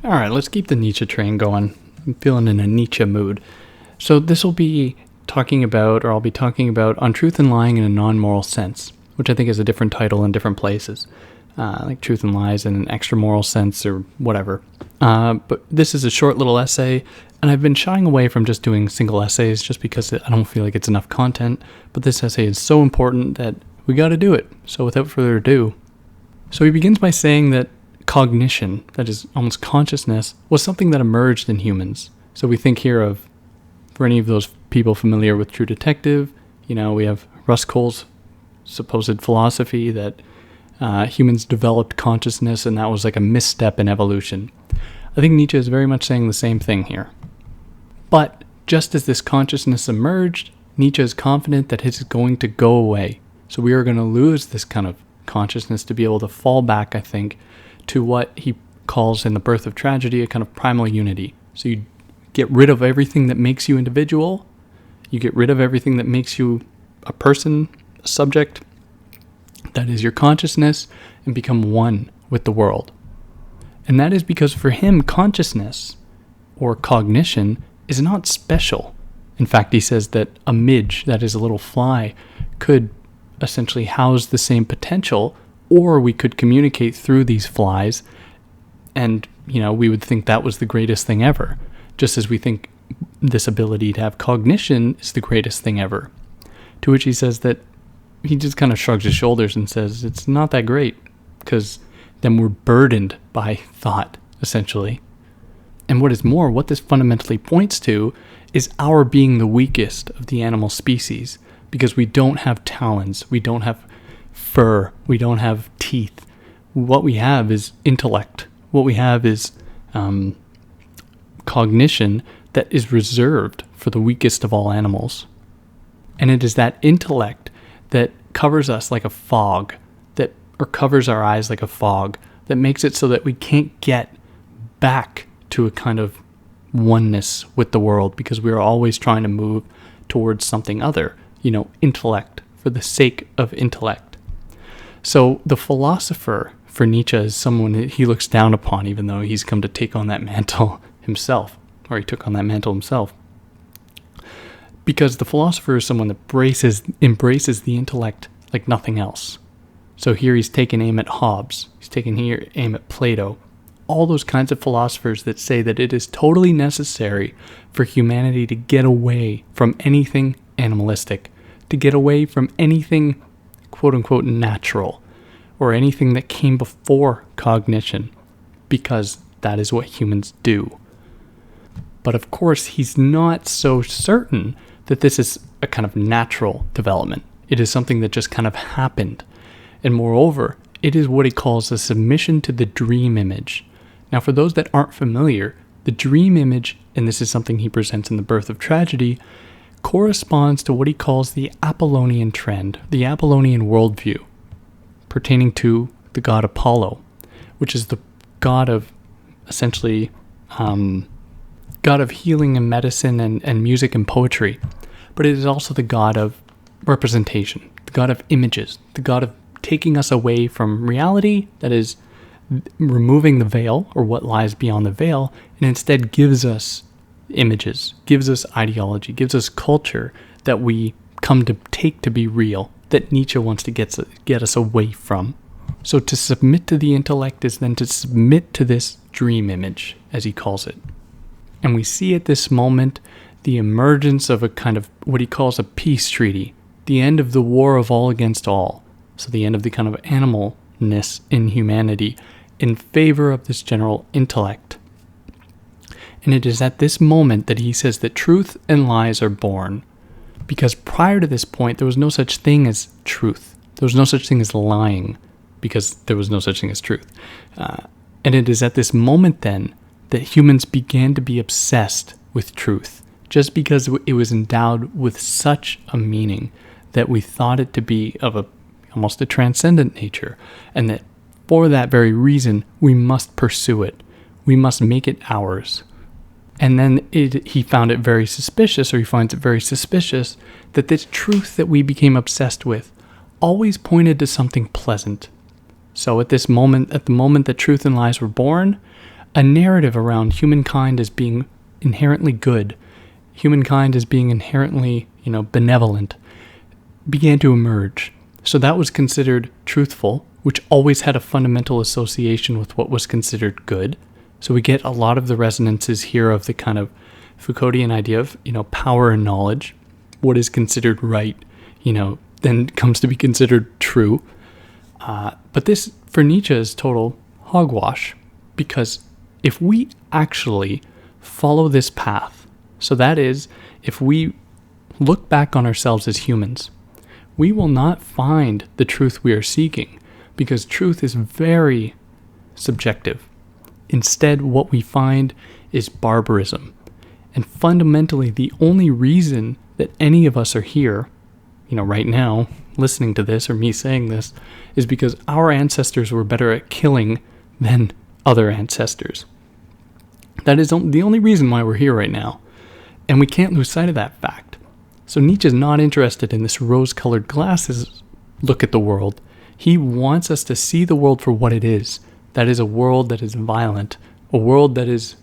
All right, let's keep the Nietzsche train going. I'm feeling in a Nietzsche mood. So this will be I'll be talking about On Truth and Lying in a Non-Moral Sense, which I think is a different title in different places, like Truth and Lies in an Extra Moral Sense or whatever. But this is a short little essay, and I've been shying away from just doing single essays just because I don't feel like it's enough content, but this essay is so important that we got to do it. So without further ado, he begins by saying that cognition, that is almost consciousness, was something that emerged in humans. So we think here of, for any of those people familiar with True Detective, we have Russ Cole's supposed philosophy that humans developed consciousness and that was like a misstep in evolution. I think Nietzsche is very much saying the same thing here. But just as this consciousness emerged, Nietzsche is confident that it is going to go away. So we are going to lose this kind of consciousness to be able to fall back, I think, to what he calls in The Birth of Tragedy a kind of primal unity. So you get rid of everything that makes you individual, you get rid of everything that makes you a person, a subject, that is your consciousness, and become one with the world. And that is because for him, consciousness, or cognition, is not special. In fact, he says that a midge, that is a little fly, could essentially house the same potential, or we could communicate through these flies, and, we would think that was the greatest thing ever, just as we think this ability to have cognition is the greatest thing ever. To which he says that he just kind of shrugs his shoulders and says it's not that great, because then we're burdened by thought, essentially. And what is more, what this fundamentally points to is our being the weakest of the animal species, because we don't have talons, we don't have fur, we don't have teeth. What we have is intellect. What we have is cognition that is reserved for the weakest of all animals. And it is that intellect that covers us like a fog, or covers our eyes like a fog, that makes it so that we can't get back to a kind of oneness with the world, because we are always trying to move towards something other, intellect, for the sake of intellect. So the philosopher for Nietzsche is someone that he looks down upon, even though he's come to take on that mantle himself, or he took on that mantle himself. Because the philosopher is someone that embraces the intellect like nothing else. So here he's taken aim at Hobbes, he's taken here aim at Plato, all those kinds of philosophers that say that it is totally necessary for humanity to get away from anything animalistic, to get away from anything quote-unquote natural, or anything that came before cognition, because that is what humans do. But of course, he's not so certain that this is a kind of natural development. It is something that just kind of happened. And moreover, it is what he calls a submission to the dream image. Now, for those that aren't familiar, the dream image, and this is something he presents in The Birth of Tragedy, corresponds to what he calls the Apollonian trend, the Apollonian worldview, pertaining to the god Apollo, which is the god of, essentially, god of healing and medicine and music and poetry. But it is also the god of representation, the god of images, the god of taking us away from reality, that is, removing the veil, or what lies beyond the veil, and instead gives us images, gives us ideology, gives us culture that we come to take to be real, that Nietzsche wants to get us away from. So to submit to the intellect is then to submit to this dream image, as he calls it. And we see at this moment the emergence of a kind of what he calls a peace treaty, the end of the war of all against all. So the end of the kind of animalness in humanity in favor of this general intellect. And it is at this moment that he says that truth and lies are born. Because prior to this point, there was no such thing as truth. There was no such thing as lying, because there was no such thing as truth. And it is at this moment then that humans began to be obsessed with truth, just because it was endowed with such a meaning that we thought it to be of almost a transcendent nature, and that for that very reason, we must pursue it. We must make it ours. And then he found it very suspicious, or he finds it very suspicious, that this truth that we became obsessed with always pointed to something pleasant. So at the moment that truth and lies were born, a narrative around humankind as being inherently good, humankind as being inherently, benevolent, began to emerge. So that was considered truthful, which always had a fundamental association with what was considered good. So we get a lot of the resonances here of the kind of Foucauldian idea of, power and knowledge. What is considered right, then comes to be considered true. But this, for Nietzsche, is total hogwash, because if we actually follow this path, so that is, if we look back on ourselves as humans, we will not find the truth we are seeking, because truth is very subjective. Instead, what we find is barbarism. And fundamentally, the only reason that any of us are here, right now, listening to this or me saying this, is because our ancestors were better at killing than other ancestors. That is the only reason why we're here right now. And we can't lose sight of that fact. So Nietzsche's not interested in this rose-colored glasses look at the world. He wants us to see the world for what it is. That is a world that is violent, a world that is,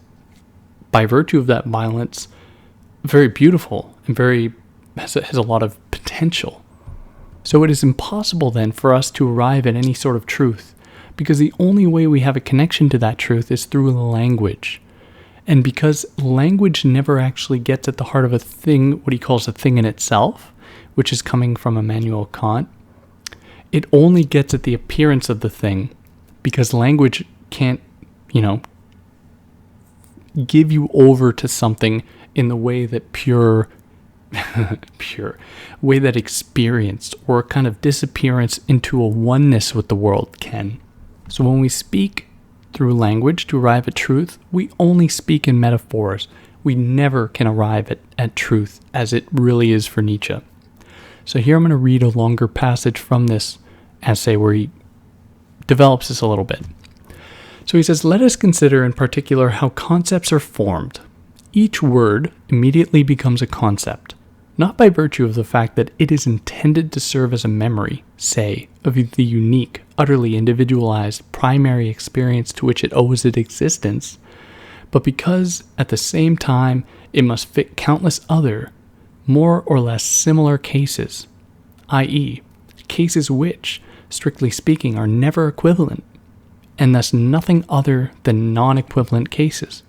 by virtue of that violence, very beautiful and has a lot of potential. So it is impossible then for us to arrive at any sort of truth, because the only way we have a connection to that truth is through language. And because language never actually gets at the heart of a thing, what he calls a thing in itself, which is coming from Immanuel Kant, it only gets at the appearance of the thing, because language can't, give you over to something in the way that way that experienced or kind of disappearance into a oneness with the world can. So when we speak through language to arrive at truth, we only speak in metaphors. We never can arrive at truth as it really is for Nietzsche. So here I'm going to read a longer passage from this essay where he develops this a little bit. So he says, let us consider in particular how concepts are formed. Each word immediately becomes a concept, not by virtue of the fact that it is intended to serve as a memory, say, of the unique, utterly individualized primary experience to which it owes its existence, but because at the same time it must fit countless other, more or less similar cases, i.e., cases which, strictly speaking, are never equivalent, and thus nothing other than non-equivalent cases.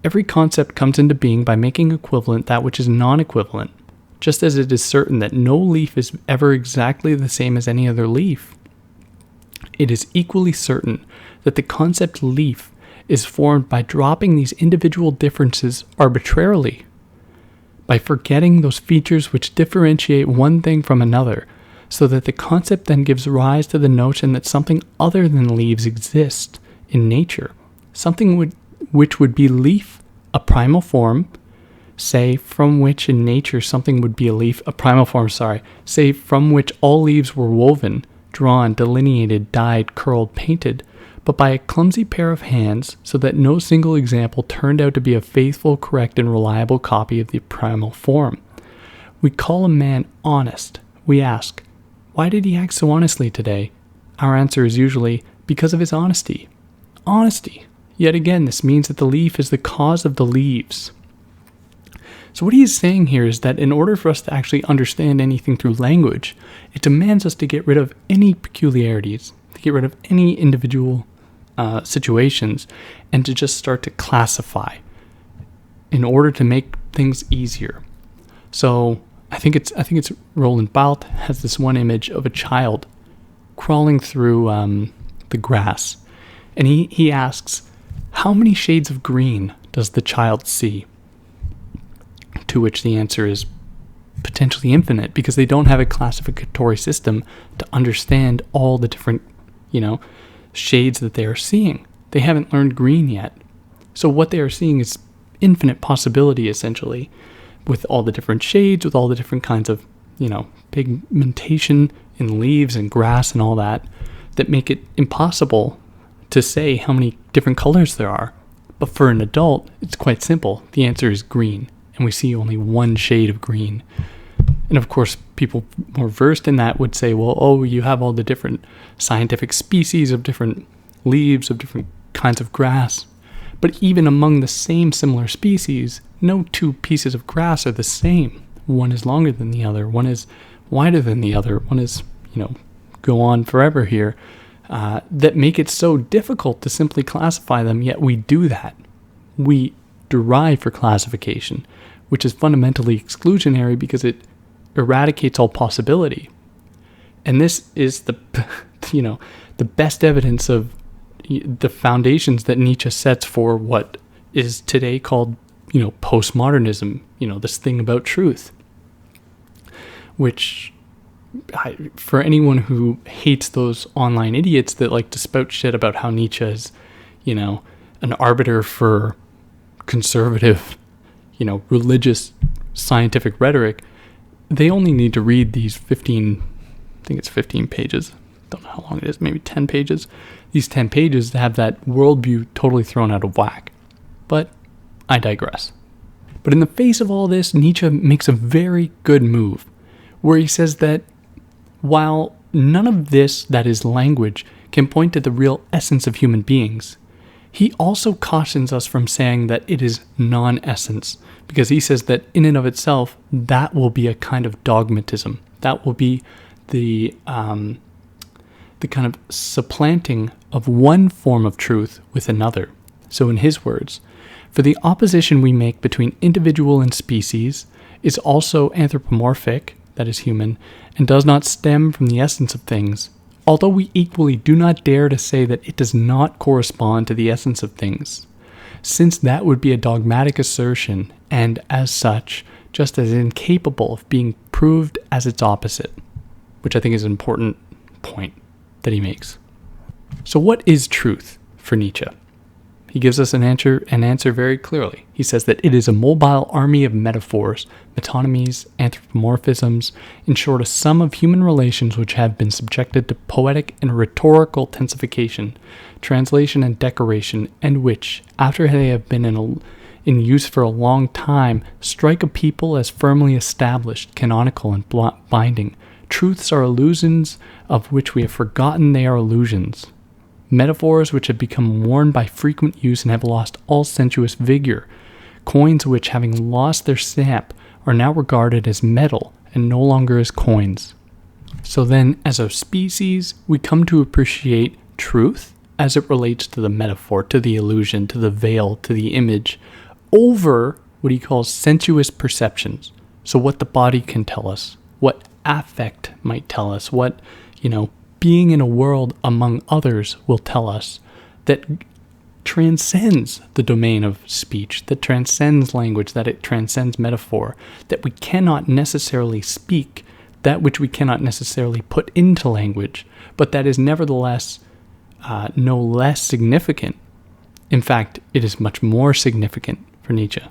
Every concept comes into being by making equivalent that which is non-equivalent, just as it is certain that no leaf is ever exactly the same as any other leaf. It is equally certain that the concept leaf is formed by dropping these individual differences arbitrarily, by forgetting those features which differentiate one thing from another, so that the concept then gives rise to the notion that something other than leaves exists in nature, something which would be leaf, a primal form, say from which in nature something would be a leaf, say from which all leaves were woven, drawn, delineated, dyed, curled, painted, but by a clumsy pair of hands, so that no single example turned out to be a faithful, correct, and reliable copy of the primal form. We call a man honest. We ask, why did he act so honestly today? Our answer is usually, because of his honesty. Honesty. Yet again, this means that the leaf is the cause of the leaves. So what he is saying here is that in order for us to actually understand anything through language, it demands us to get rid of any peculiarities, to get rid of any individual situations, and to just start to classify in order to make things easier. So I think it's Roland Barthes has this one image of a child crawling through the grass, and he asks, how many shades of green does the child see? To which the answer is potentially infinite, because they don't have a classificatory system to understand all the different, shades that they are seeing. They haven't learned green yet. So what they are seeing is infinite possibility, essentially, with all the different shades, with all the different kinds of, pigmentation in leaves and grass and all that make it impossible to say how many different colors there are. But for an adult, it's quite simple. The answer is green, and we see only one shade of green. And of course, people more versed in that would say, well, you have all the different scientific species of different leaves, of different kinds of grass. But even among the same similar species, no two pieces of grass are the same. One is longer than the other. One is wider than the other. One is, go on forever here. That make it so difficult to simply classify them, yet we do that. We derive for classification, which is fundamentally exclusionary because it eradicates all possibility. And this is the best evidence of the foundations that Nietzsche sets for what is today called, postmodernism, this thing about truth, which for anyone who hates those online idiots that like to spout shit about how Nietzsche is, an arbiter for conservative, religious scientific rhetoric, they only need to read these 15 pages. Don't know how long it is, maybe 10 pages. These 10 pages have that worldview totally thrown out of whack. But I digress. But in the face of all this, Nietzsche makes a very good move, where he says that while none of this, that is language, can point to the real essence of human beings, he also cautions us from saying that it is non-essence, because he says that in and of itself, that will be a kind of dogmatism. That will be the kind of supplanting of one form of truth with another. So in his words, for the opposition we make between individual and species is also anthropomorphic, that is human, and does not stem from the essence of things, although we equally do not dare to say that it does not correspond to the essence of things, since that would be a dogmatic assertion, and as such, just as incapable of being proved as its opposite, which I think is an important point that he makes. So what is truth for Nietzsche? He gives us an answer very clearly. He says that it is a mobile army of metaphors, metonymies, anthropomorphisms, in short, a sum of human relations which have been subjected to poetic and rhetorical tensification, translation and decoration, and which, after they have been in use for a long time, strike a people as firmly established, canonical, and binding. Truths are illusions of which we have forgotten they are illusions. Metaphors which have become worn by frequent use and have lost all sensuous vigor. Coins which, having lost their stamp, are now regarded as metal and no longer as coins. So then, as a species, we come to appreciate truth as it relates to the metaphor, to the illusion, to the veil, to the image, over what he calls sensuous perceptions. So what the body can tell us, what affect might tell us, what, being in a world among others will tell us, that transcends the domain of speech, that transcends language, that it transcends metaphor, that we cannot necessarily speak, that which we cannot necessarily put into language, but that is nevertheless no less significant. In fact, it is much more significant for Nietzsche.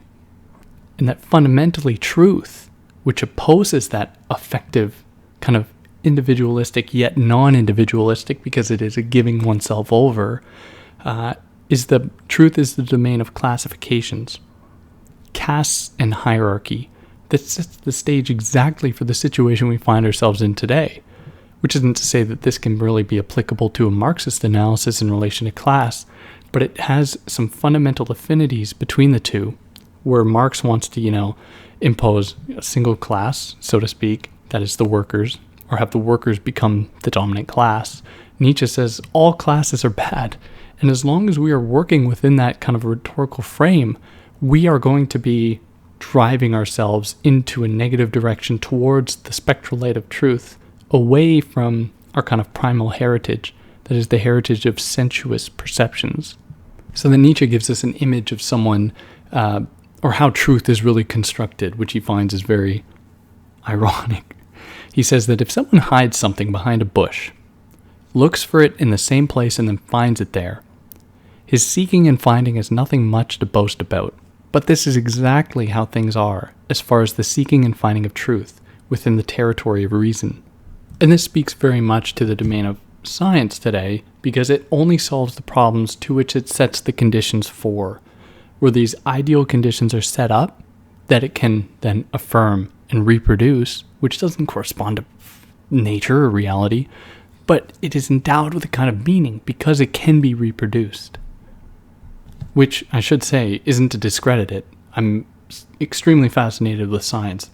And that fundamentally truth, which opposes that affective kind of individualistic yet non-individualistic, because it is a giving oneself over, is the domain of classifications, castes, and hierarchy that sets the stage exactly for the situation we find ourselves in today, which isn't to say that this can really be applicable to a Marxist analysis in relation to class, but it has some fundamental affinities between the two, where Marx wants to, impose a single class, so to speak, that is the workers, or have the workers become the dominant class. Nietzsche says all classes are bad, and as long as we are working within that kind of rhetorical frame, we are going to be driving ourselves into a negative direction towards the spectral light of truth, away from our kind of primal heritage, that is the heritage of sensuous perceptions. So then Nietzsche gives us an image of someone, or how truth is really constructed, which he finds is very ironic. He says that if someone hides something behind a bush, looks for it in the same place and then finds it there, his seeking and finding is nothing much to boast about. But this is exactly how things are, as far as the seeking and finding of truth within the territory of reason. And this speaks very much to the domain of science today, because it only solves the problems to which it sets the conditions for, where these ideal conditions are set up that it can then affirm and reproduce, which doesn't correspond to nature or reality, but it is endowed with a kind of meaning because it can be reproduced. which I should say isn't to discredit it. I'm extremely fascinated with science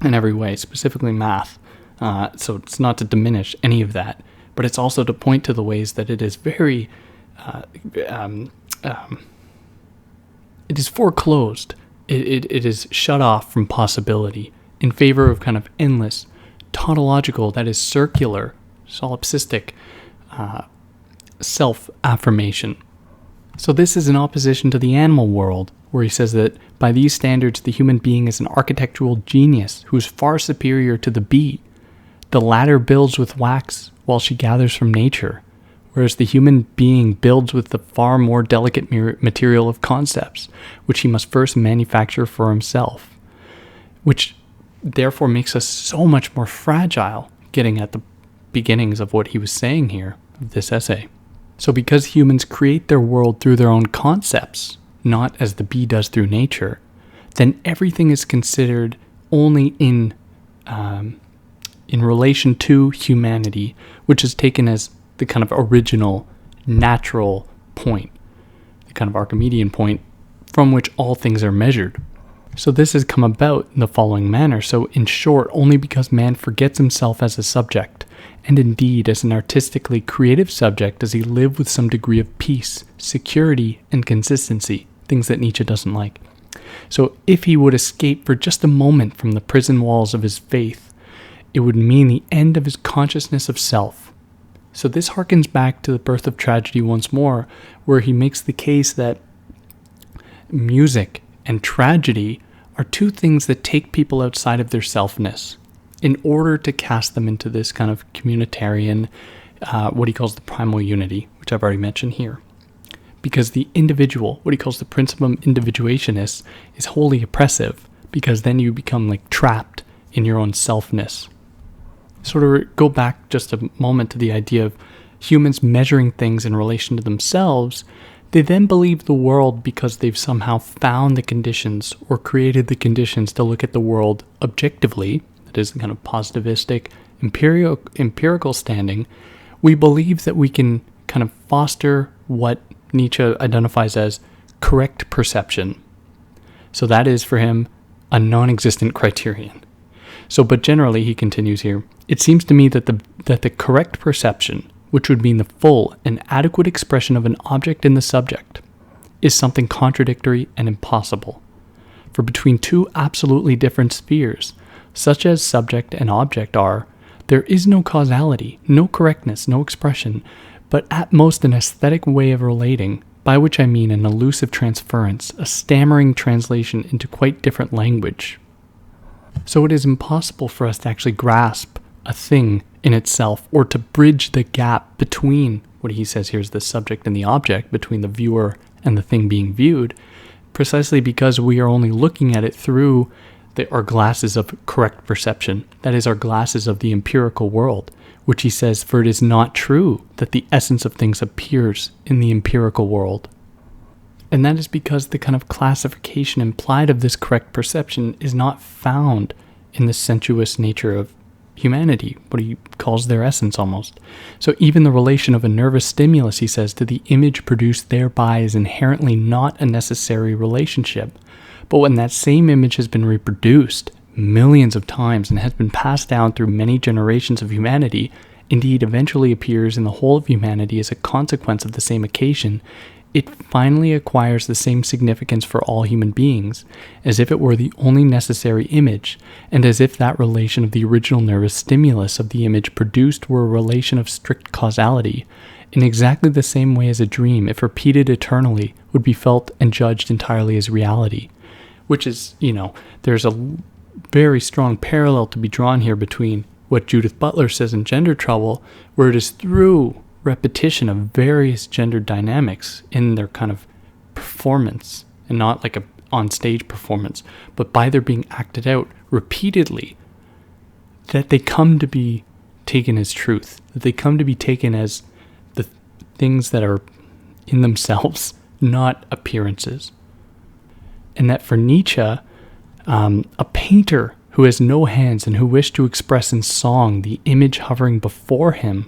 in every way, specifically math. So it's not to diminish any of that, but it's also to point to the ways that it is very, it is foreclosed. It is shut off from possibility in favor of kind of endless, tautological, that is circular, solipsistic self-affirmation. So this is in opposition to the animal world, where he says that by these standards, the human being is an architectural genius who is far superior to the bee. The latter builds with wax while she gathers from nature, whereas the human being builds with the far more delicate material of concepts, which he must first manufacture for himself, which therefore makes us so much more fragile, getting at the beginnings of what he was saying here, of this essay. So because humans create their world through their own concepts, not as the bee does through nature, then everything is considered only in relation to humanity, which is taken as the kind of original, natural point, the kind of Archimedean point from which all things are measured. So this has come about in the following manner. So in short, only because man forgets himself as a subject, and indeed as an artistically creative subject, does he live with some degree of peace, security, and consistency, things that Nietzsche doesn't like. So if he would escape for just a moment from the prison walls of his faith, it would mean the end of his consciousness of self. So this harkens back to The Birth of Tragedy once more, where he makes the case that music and tragedy are two things that take people outside of their selfness in order to cast them into this kind of communitarian, what he calls the primal unity, which I've already mentioned here. Because the individual, what he calls the principium individuationis, is wholly oppressive, because then you become like trapped in your own selfness. Sort of go back just a moment to the idea of humans measuring things in relation to themselves. They then believe the world because they've somehow found the conditions or created the conditions to look at the world objectively. That is the kind of positivistic, empirical standing. We believe that we can kind of foster what Nietzsche identifies as correct perception. So that is for him a non-existent criterion. So, but generally, he continues here, it seems to me that the correct perception, which would mean the full and adequate expression of an object in the subject, is something contradictory and impossible. For between two absolutely different spheres, such as subject and object are, there is no causality, no correctness, no expression, but at most an aesthetic way of relating, by which I mean an elusive transference, a stammering translation into quite different language. So it is impossible for us to actually grasp a thing in itself, or to bridge the gap between what he says here is the subject and the object, between the viewer and the thing being viewed, precisely because we are only looking at it through our glasses of correct perception, that is, our glasses of the empirical world, which he says, for it is not true that the essence of things appears in the empirical world. And that is because the kind of classification implied of this correct perception is not found in the sensuous nature of humanity, what he calls their essence almost. So even the relation of a nervous stimulus, he says, to the image produced thereby is inherently not a necessary relationship. But when that same image has been reproduced millions of times and has been passed down through many generations of humanity, indeed eventually appears in the whole of humanity as a consequence of the same occasion, it finally acquires the same significance for all human beings, as if it were the only necessary image, and as if that relation of the original nervous stimulus of the image produced were a relation of strict causality, in exactly the same way as a dream, if repeated eternally, would be felt and judged entirely as reality. Which is, there's a very strong parallel to be drawn here between what Judith Butler says in Gender Trouble, where it is through repetition of various gender dynamics in their kind of performance, and not like a on-stage performance, but by their being acted out repeatedly, that they come to be taken as truth, that they come to be taken as the things that are in themselves, not appearances. And that for Nietzsche, a painter who has no hands and who wished to express in song the image hovering before him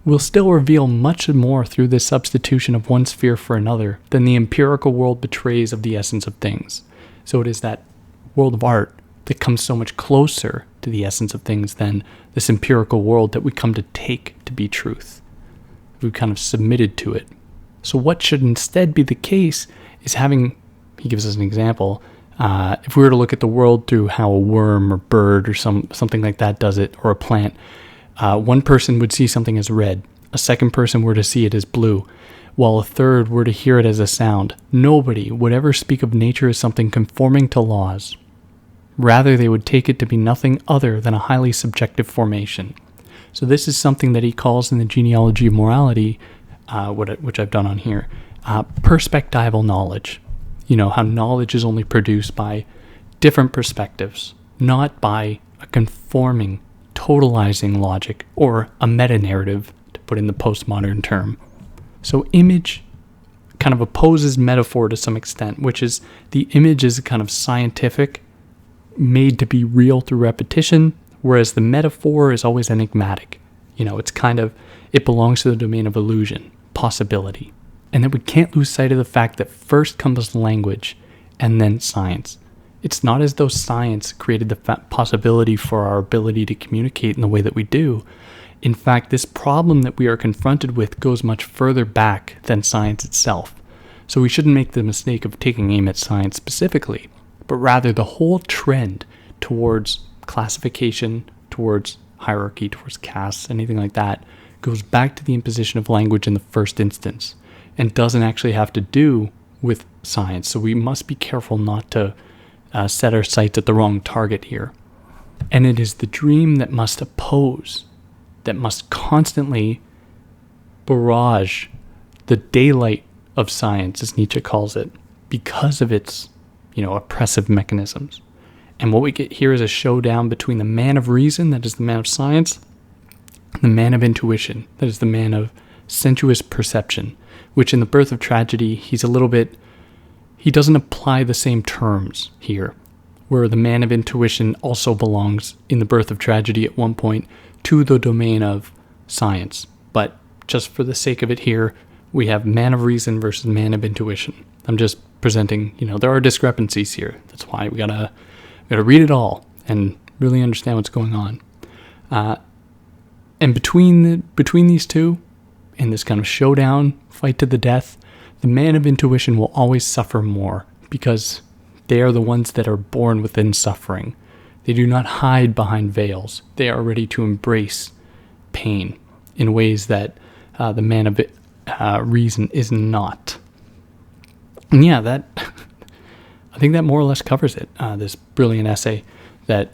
will still reveal much more through this substitution of one sphere for another than the empirical world betrays of the essence of things. So it is that world of art that comes so much closer to the essence of things than this empirical world that we come to take to be truth. We've kind of submitted to it. So what should instead be the case is having, he gives us an example, if we were to look at the world through how a worm or bird or something like that does it, or a plant, one person would see something as red, a second person were to see it as blue, while a third were to hear it as a sound. Nobody would ever speak of nature as something conforming to laws. Rather, they would take it to be nothing other than a highly subjective formation. So this is something that he calls in the genealogy of morality, which I've done on here, perspectival knowledge. You know, how knowledge is only produced by different perspectives, not by a conforming, totalizing logic or a meta-narrative, to put in the postmodern term. So image kind of opposes metaphor to some extent, which is the image is kind of scientific, made to be real through repetition, whereas the metaphor is always enigmatic. You know, it's kind of, it belongs to the domain of illusion, possibility. And that we can't lose sight of the fact that first comes language and then science. It's not as though science created the possibility for our ability to communicate in the way that we do. In fact, this problem that we are confronted with goes much further back than science itself. So we shouldn't make the mistake of taking aim at science specifically, but rather the whole trend towards classification, towards hierarchy, towards castes, anything like that, goes back to the imposition of language in the first instance and doesn't actually have to do with science. So we must be careful not to set our sights at the wrong target here. And it is the dream that must oppose, that must constantly barrage the daylight of science, as Nietzsche calls it, because of its, oppressive mechanisms. And what we get here is a showdown between the man of reason, that is the man of science, and the man of intuition, that is the man of sensuous perception, which in The Birth of Tragedy, he doesn't apply the same terms here, where the man of intuition also belongs in The Birth of Tragedy at one point to the domain of science. But just for the sake of it here, we have man of reason versus man of intuition. I'm just presenting, there are discrepancies here. That's why we gotta read it all and really understand what's going on. And between these two, in this kind of showdown, fight to the death, the man of intuition will always suffer more because they are the ones that are born within suffering. They do not hide behind veils. They are ready to embrace pain in ways that the man of reason is not. And yeah, I think that more or less covers it. This brilliant essay that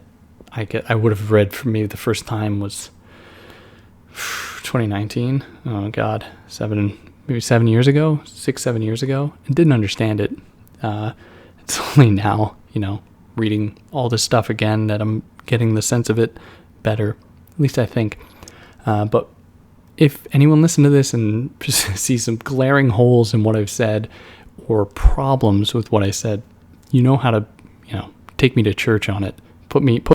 I would have read for me the first time was 2019. Oh God, 7 years ago, 7 years ago, and didn't understand it. It's only now, reading all this stuff again that I'm getting the sense of it better. At least I think. But if anyone listened to this and sees some glaring holes in what I've said or problems with what I said, you know how to, take me to church on it. Put